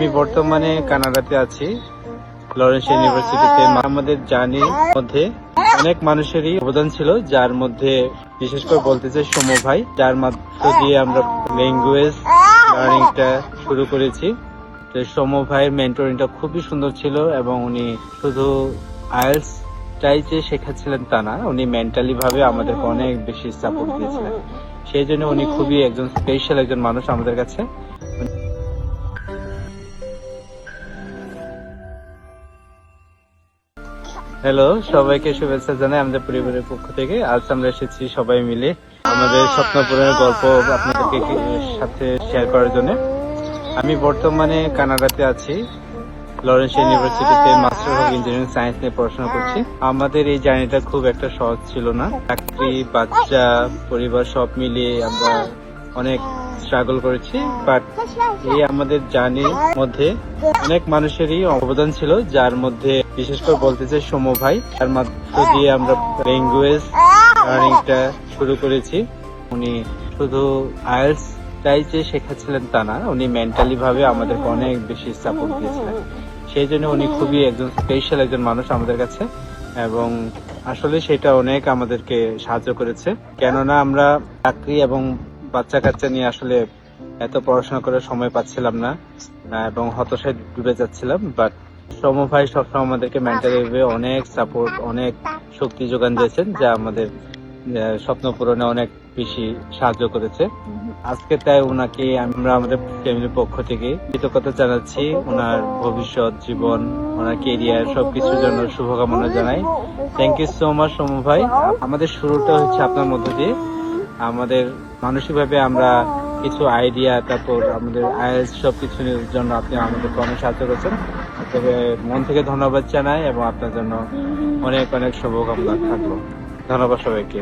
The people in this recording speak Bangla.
আমি বর্তমানে কানাডাতে আছি, লরেন্স ইউনিভার্সিটিতে। আমাদের জার্নির মধ্যে অনেক মানুষেরই অবদান ছিল, যার মধ্যে বিশেষ করে বলতে চাই সৌম্য ভাই, যার মাধ্য দিয়ে আমরা ল্যাঙ্গুয়েজ লার্নিংটা শুরু করেছি। তো সৌম্য ভাইয়ের মেন্টরিংটা খুবই সুন্দর ছিল এবং উনি শুধু আইএলটিএস টাই যে শেখাচ্ছিলেন তা না, উনি মেন্টালি ভাবে আমাদেরকে অনেক বেশি সাপোর্ট দিয়েছিলেন। সেই জন্য উনি খুবই একজন স্পেশাল একজন মানুষ আমাদের কাছে। হ্যালো, সবাইকে শুভেচ্ছা জানাই আমাদের পরিবারের পক্ষ থেকে। আজ আমরা এসেছি সবাই মিলে আমাদের স্বপ্ন পূরণের গল্প আপনাদেরকে সাথে শেয়ার করার জন্য। আমি বর্তমানে কানাডাতে আছি, লরেন্স ইউনিভার্সিটিতে মাস্টার অফ ইঞ্জিনিয়ারিং সায়েন্স নিয়ে পড়াশোনা করছি। আমাদের এই জার্নিটা খুব একটা সহজ ছিল না। চাকরি, বাচ্চা, পরিবার সব মিলিয়ে আমরা অনেক স্ট্রাগল করেছি, বাট এই আমাদের জার্নির মধ্যে অনেক মানুষেরই অবদান ছিল, যার মধ্যে বিশেষ করে বলতে চাই সৌম্য ভাই, তার মাধ্য দিয়ে আমরা ল্যাঙ্গুয়েজ লার্নিংটা শুরু করেছি। উনি শুধু আইএলটিএস টাই যে শেখাচ্ছিলেন তা না, উনি মেন্টালি ভাবে আমাদেরকে অনেক বেশি সাপোর্ট দিয়েছিলেন। সেই জন্য উনি খুবই একজন স্পেশাল একজন মানুষ আমাদের কাছে এবং আসলে সেটা অনেক আমাদেরকে সাহায্য করেছে। কেননা আমরা চাকরি এবং বাচ্চা কাচ্চা নিয়ে আসলে এত পড়াশোনা করে সময় পাচ্ছিলাম না এবং হতাশায় ডুবে যাচ্ছিলাম। বাট সৌম্য ভাই সবসময় আমাদেরকে মেন্টালি ভাবে অনেক সাপোর্ট, অনেক শক্তি যোগান দিয়েছেন, যা আমাদের স্বপ্ন পূরণে অনেক বেশি সাহায্য করেছে। আজকে তাই ওনাকে আমরা আমাদের ফ্যামিলির পক্ষ থেকে কৃতজ্ঞতা জানাচ্ছি। ওনার ভবিষ্যৎ জীবন, ওনার কেরিয়ার সবকিছুর জন্য শুভকামনা জানাই। Thank you so much Soumya ভাই। আমাদের শুরুটা হচ্ছে আপনার মধ্য দিয়ে। আমাদের মানসিকভাবে আমরা কিছু আইডিয়া, তারপর আমাদের আইএলটিএস সবকিছুর জন্য আপনি আমাদেরকে অনেক সাহায্য করেছেন। তবে মন থেকে ধন্যবাদ জানাই এবং আপনার জন্য অনেক অনেক শুভকামনা থাকলো। ধন্যবাদ সবাইকে।